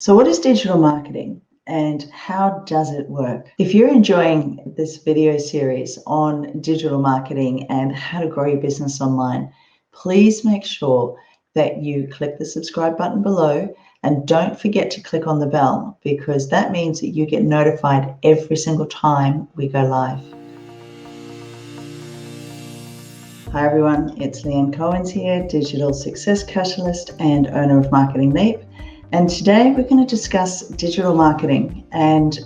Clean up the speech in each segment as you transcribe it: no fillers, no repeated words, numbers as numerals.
So what is digital marketing and how does it work? If you're enjoying this video series on digital marketing and how to grow your business online, please make sure that you click the subscribe button below and don't forget to click on the bell, because that means that you get notified every single time we go live. Hi everyone, it's Leanne Cohens here, Digital Success Catalyst and owner of Marketing Leap. And today we're going to discuss digital marketing and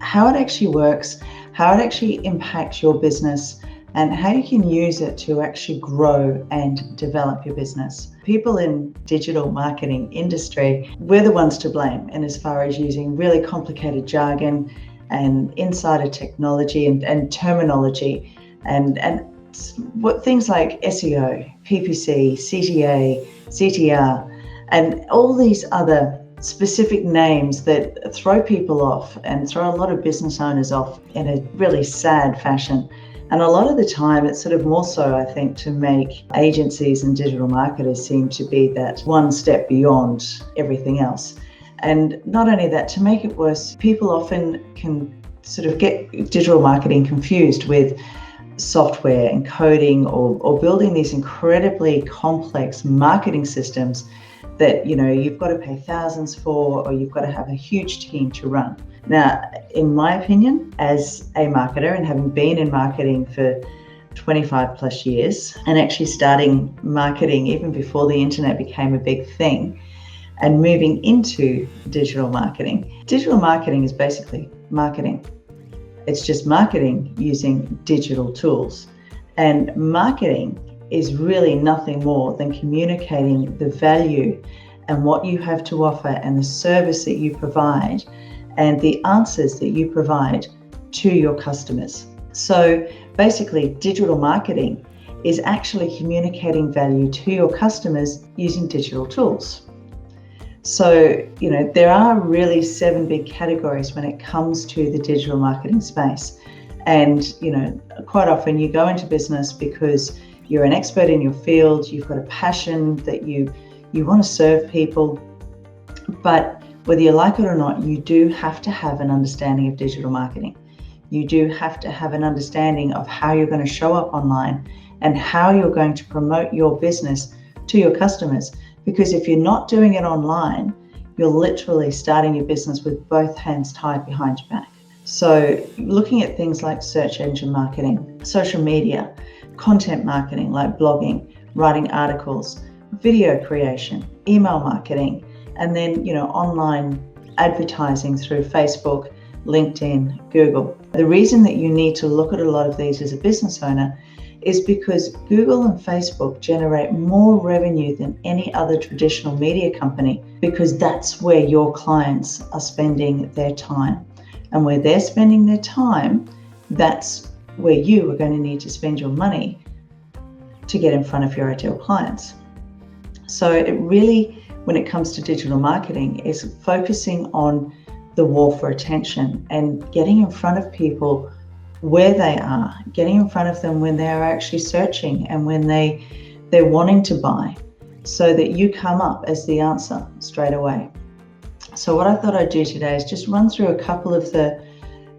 how it actually works, how it actually impacts your business, and how you can use it to actually grow and develop your business. People in digital marketing industry, we're the ones to blame, and as far as using really complicated jargon and insider technology and terminology and what things like SEO, PPC, CTA, CTR, and all these other specific names that throw people off and throw a lot of business owners off in a really sad fashion. And a lot of the time it's sort of more so, I think, to make agencies and digital marketers seem to be that one step beyond everything else. And not only that, to make it worse, people often can sort of get digital marketing confused with software and coding or building these incredibly complex marketing systems that you've got to pay thousands for, or you've got to have a huge team to run. Now, in my opinion, as a marketer and having been in marketing for 25 plus years and actually starting marketing even before the internet became a big thing and moving into digital marketing is basically marketing. It's just marketing using digital tools. And marketing is really nothing more than communicating the value and what you have to offer and the service that you provide and the answers that you provide to your customers. So basically, digital marketing is actually communicating value to your customers using digital tools. So, there are really 7 big categories when it comes to the digital marketing space. And, quite often you go into business because you're an expert in your field, you've got a passion that you want to serve people. But whether you like it or not, you do have to have an understanding of digital marketing. You do have to have an understanding of how you're going to show up online and how you're going to promote your business to your customers. Because if you're not doing it online, you're literally starting your business with both hands tied behind your back. So looking at things like search engine marketing, social media, content marketing like blogging, writing articles, video creation, email marketing, and then online advertising through Facebook, LinkedIn, Google. The reason that you need to look at a lot of these as a business owner is because Google and Facebook generate more revenue than any other traditional media company, because that's where your clients are spending their time. And where they're spending their time, that's where you are going to need to spend your money to get in front of your ideal clients. So it really, when it comes to digital marketing, is focusing on the war for attention and getting in front of people where they are, getting in front of them when they are actually searching and when they're wanting to buy, so that you come up as the answer straight away. So what I thought I'd do today is just run through a couple of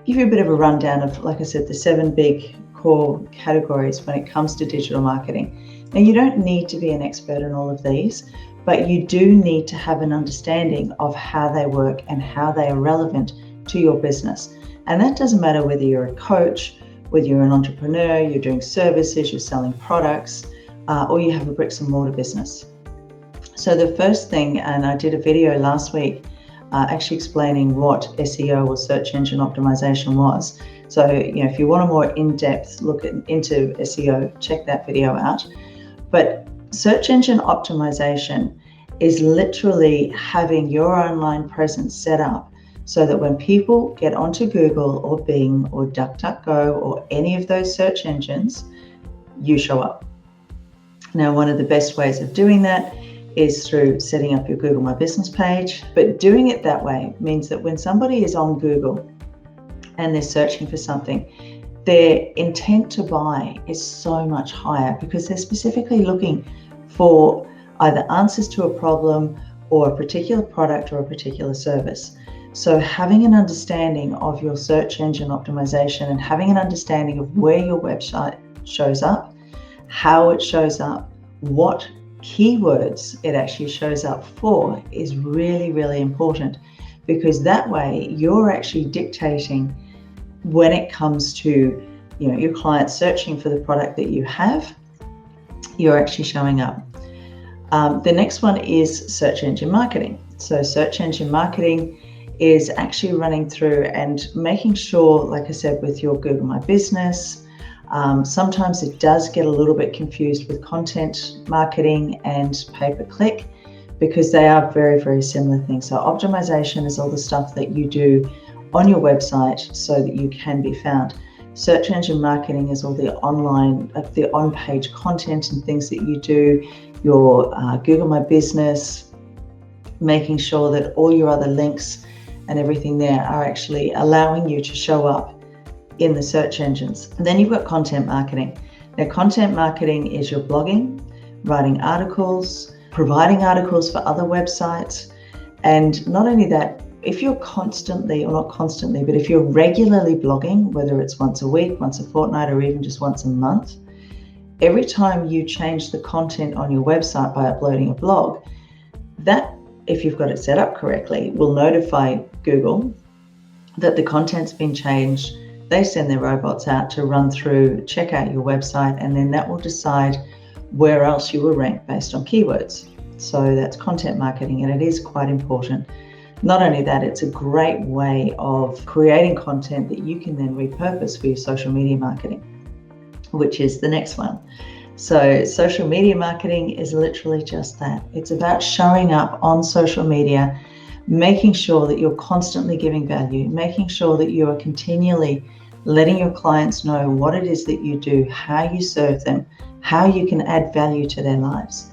give you a bit of a rundown of, like I said, the 7 big core categories when it comes to digital marketing. Now, you don't need to be an expert in all of these, but you do need to have an understanding of how they work and how they are relevant to your business. And that doesn't matter whether you're a coach, whether you're an entrepreneur, you're doing services, you're selling products, or you have a bricks and mortar business. So the first thing, and I did a video last week actually explaining what SEO or search engine optimization was. So, if you want a more in-depth look into SEO, check that video out. But search engine optimization is literally having your online presence set up so that when people get onto Google or Bing or DuckDuckGo or any of those search engines, you show up. Now, one of the best ways of doing that is through setting up your Google My Business page. But doing it that way means that when somebody is on Google and they're searching for something, their intent to buy is so much higher because they're specifically looking for either answers to a problem or a particular product or a particular service. So having an understanding of your search engine optimization and having an understanding of where your website shows up, how it shows up, what keywords it actually shows up for is really, really important, because that way you're actually dictating when it comes to your clients searching for the product that you have, you're actually showing up. The next one is search engine marketing. So search engine marketing is actually running through and making sure, like I said, with your Google My Business, sometimes it does get a little bit confused with content marketing and pay-per-click, because they are very, very similar things. So optimization is all the stuff that you do on your website so that you can be found. Search engine marketing is all the online, the on-page content and things that you do, your Google My Business, making sure that all your other links and everything there are actually allowing you to show up in the search engines. And then you've got content marketing. Now, content marketing is your blogging, writing articles, providing articles for other websites. And not only that, if you're constantly, or not constantly, but if you're regularly blogging, whether it's once a week, once a fortnight, or even just once a month, every time you change the content on your website by uploading a blog, that, if you've got it set up correctly, will notify Google that the content's been changed. They send their robots out to run through, check out your website, and then that will decide where else you will rank based on keywords. So that's content marketing, and it is quite important. Not only that, it's a great way of creating content that you can then repurpose for your social media marketing, which is the next one. So social media marketing is literally just that. It's about showing up on social media, making sure that you're constantly giving value, making sure that you are continually letting your clients know what it is that you do, how you serve them, how you can add value to their lives.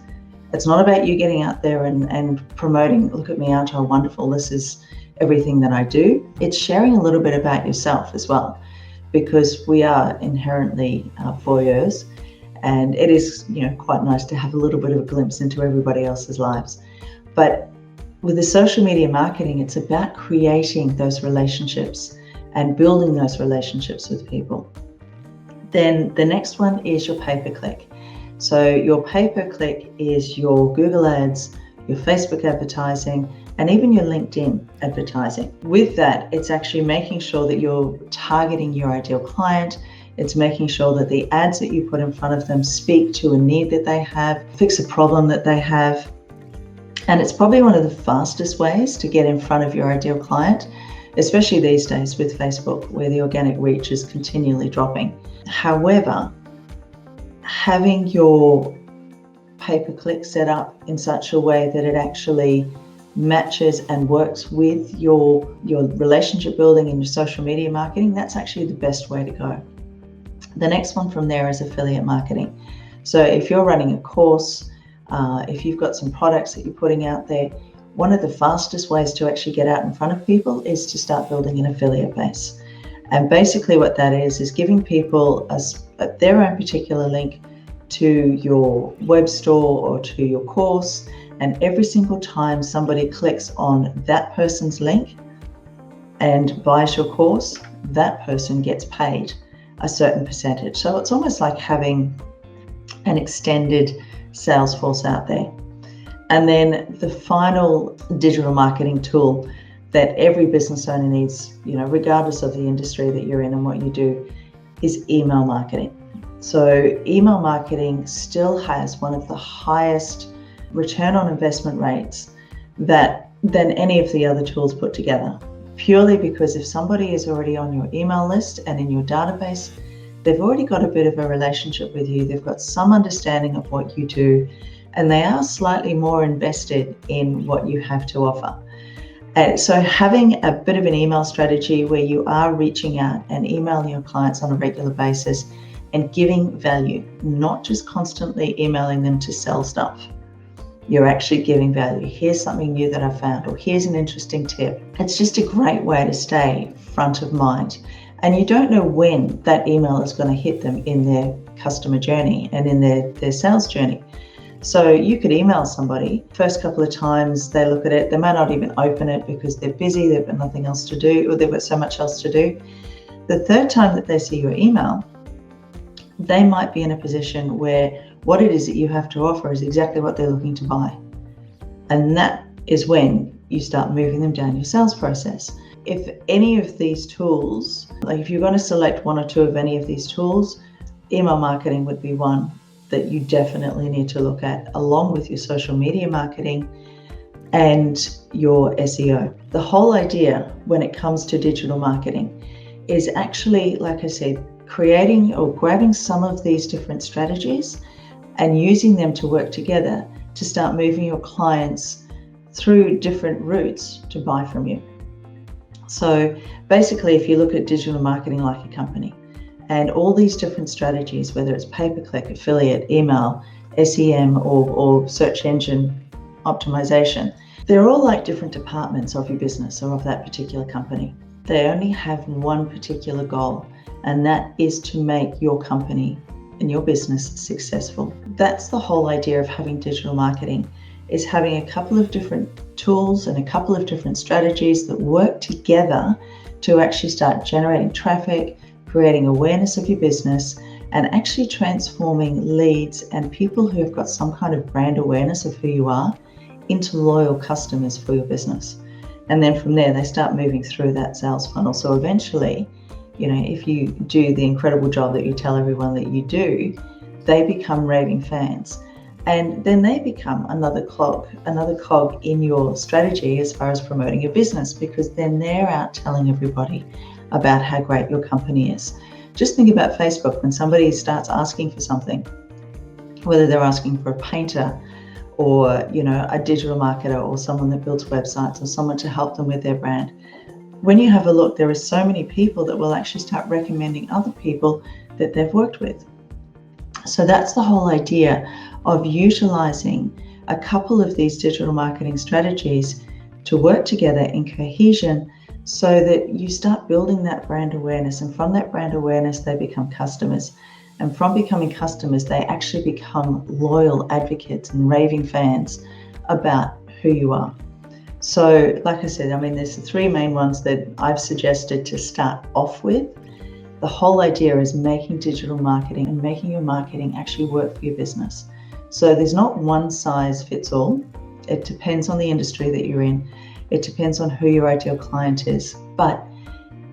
It's not about you getting out there and promoting, look at me, aren't I wonderful? This is everything that I do. It's sharing a little bit about yourself as well, because we are inherently voyeurs. And it is, quite nice to have a little bit of a glimpse into everybody else's lives. But with the social media marketing, it's about creating those relationships and building those relationships with people. Then the next one is your pay-per-click. So your pay-per-click is your Google ads, your Facebook advertising, and even your LinkedIn advertising. With that, it's actually making sure that you're targeting your ideal client. It's making sure that the ads that you put in front of them speak to a need that they have, fix a problem that they have. And it's probably one of the fastest ways to get in front of your ideal client, especially these days with Facebook, where the organic reach is continually dropping. However, having your pay-per-click set up in such a way that it actually matches and works with your relationship building and your social media marketing, that's actually the best way to go. The next one from there is affiliate marketing. So if you're running a course, if you've got some products that you're putting out there, one of the fastest ways to actually get out in front of people is to start building an affiliate base. And basically what that is giving people their own particular link to your web store or to your course. And every single time somebody clicks on that person's link and buys your course, that person gets paid a certain percentage. So it's almost like having an extended sales force out there. And then the final digital marketing tool that every business owner needs, regardless of the industry that you're in and what you do, is email marketing. So email marketing still has one of the highest return on investment rates than any of the other tools put together. Purely because if somebody is already on your email list and in your database, they've already got a bit of a relationship with you. They've got some understanding of what you do, and they are slightly more invested in what you have to offer. And so having a bit of an email strategy where you are reaching out and emailing your clients on a regular basis and giving value, not just constantly emailing them to sell stuff. You're actually giving value. Here's something new that I found, or here's an interesting tip. It's just a great way to stay front of mind. And you don't know when that email is going to hit them in their customer journey and in their sales journey. So you could email somebody. First couple of times they look at it, they might not even open it because they're busy, they've got nothing else to do, or they've got so much else to do. The third time that they see your email, they might be in a position where what it is that you have to offer is exactly what they're looking to buy. And that is when you start moving them down your sales process. If any of these tools, like if you're going to select one or two of any of these tools, email marketing would be one that you definitely need to look at, along with your social media marketing and your SEO. The whole idea when it comes to digital marketing is actually, like I said, creating or grabbing some of these different strategies and using them to work together to start moving your clients through different routes to buy from you. So basically, if you look at digital marketing like a company and all these different strategies, whether it's pay-per-click, affiliate, email, SEM, or search engine optimization, they're all like different departments of your business or of that particular company. They only have one particular goal, and that is to make your company and your business successful. That's the whole idea of having digital marketing, is having a couple of different tools and a couple of different strategies that work together to actually start generating traffic, creating awareness of your business, and actually transforming leads and people who have got some kind of brand awareness of who you are into loyal customers for your business. And then from there, they start moving through that sales funnel. So eventually, if you do the incredible job that you tell everyone that you do, they become raving fans. And then they become another cog in your strategy as far as promoting your business, because then they're out telling everybody about how great your company is. Just think about Facebook. When somebody starts asking for something, whether they're asking for a painter or a digital marketer or someone that builds websites or someone to help them with their brand, when you have a look, there are so many people that will actually start recommending other people that they've worked with. So that's the whole idea of utilizing a couple of these digital marketing strategies to work together in cohesion so that you start building that brand awareness. And from that brand awareness, they become customers. And from becoming customers, they actually become loyal advocates and raving fans about who you are. So like I said, there's the three main ones that I've suggested to start off with. The whole idea is making digital marketing and making your marketing actually work for your business. So there's not one size fits all. It depends on the industry that you're in. It depends on who your ideal client is. But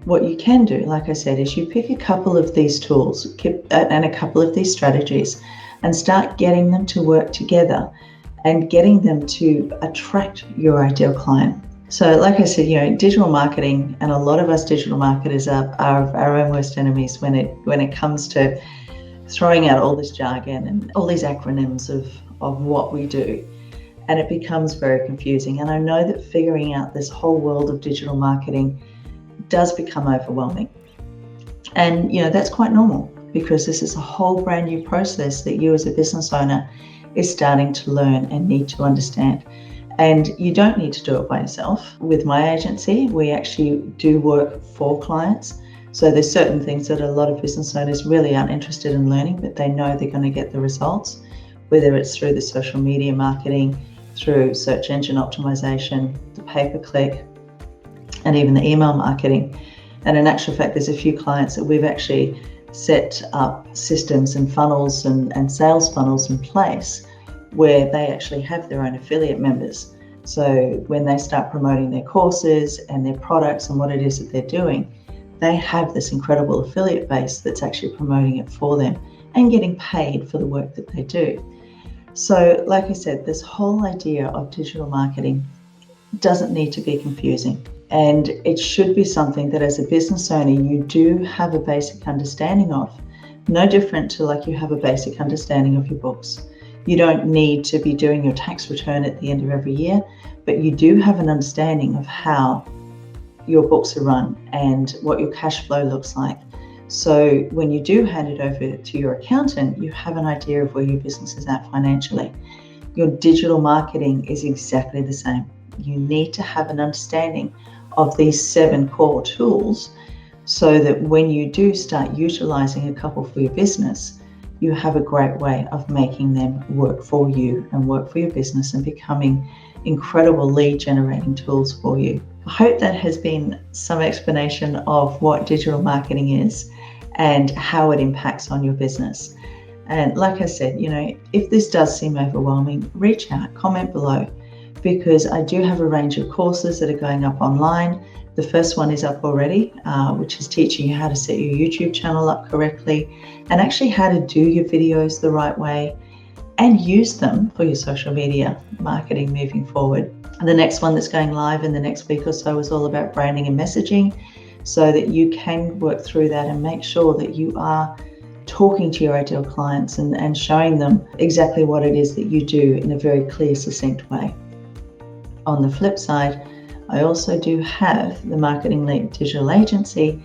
what you can do, like I said, is you pick a couple of these tools and a couple of these strategies and start getting them to work together and getting them to attract your ideal client. So like I said, digital marketing, and a lot of us digital marketers are our own worst enemies when it comes to throwing out all this jargon and all these acronyms of what we do. And it becomes very confusing. And I know that figuring out this whole world of digital marketing does become overwhelming. And that's quite normal, because this is a whole brand new process that you as a business owner is starting to learn and need to understand. And you don't need to do it by yourself. With my agency, we actually do work for clients. So there's certain things that a lot of business owners really aren't interested in learning, but they know they're going to get the results, whether it's through the social media marketing, through search engine optimization, the pay-per-click, and even the email marketing. And in actual fact, there's a few clients that we've actually set up systems and funnels and sales funnels in place where they actually have their own affiliate members. So when they start promoting their courses and their products and what it is that they're doing, they have this incredible affiliate base that's actually promoting it for them and getting paid for the work that they do. So like I said, this whole idea of digital marketing doesn't need to be confusing. And it should be something that as a business owner, you do have a basic understanding of. No different to like you have a basic understanding of your books. You don't need to be doing your tax return at the end of every year, but you do have an understanding of how your books are run and what your cash flow looks like. So when you do hand it over to your accountant, you have an idea of where your business is at financially. Your digital marketing is exactly the same. You need to have an understanding of these 7 core tools so that when you do start utilizing a couple for your business, you have a great way of making them work for you and work for your business and becoming incredible lead generating tools for you. I hope that has been some explanation of what digital marketing is and how it impacts on your business. And like I said, if this does seem overwhelming, reach out, comment below, because I do have a range of courses that are going up online. The first one is up already, which is teaching you how to set your YouTube channel up correctly and actually how to do your videos the right way and use them for your social media marketing moving forward. And the next one that's going live in the next week or so is all about branding and messaging, so that you can work through that and make sure that you are talking to your ideal clients and showing them exactly what it is that you do in a very clear, succinct way. On the flip side, I also do have the Marketing Leap Digital Agency,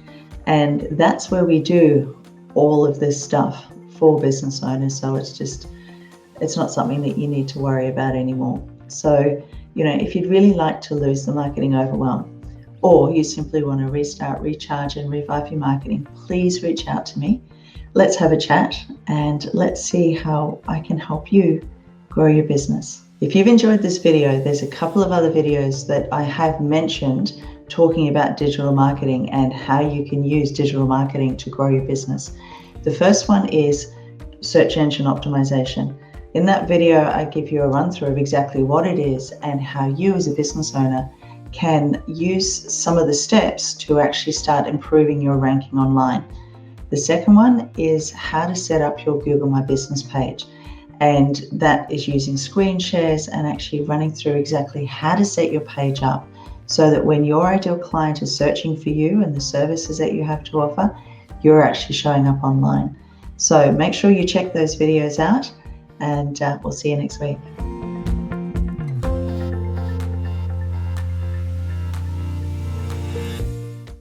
and that's where we do all of this stuff for business owners. So it's not something that you need to worry about anymore. So, if you'd really like to lose the marketing overwhelm, or you simply want to restart, recharge, and revive your marketing, please reach out to me. Let's have a chat and let's see how I can help you grow your business. If you've enjoyed this video, there's a couple of other videos that I have mentioned talking about digital marketing and how you can use digital marketing to grow your business. The first one is search engine optimization. In that video, I give you a run through of exactly what it is and how you as a business owner can use some of the steps to actually start improving your ranking online. The second one is how to set up your Google My Business page. And that is using screen shares and actually running through exactly how to set your page up so that when your ideal client is searching for you and the services that you have to offer, you're actually showing up online. So make sure you check those videos out, and we'll see you next week.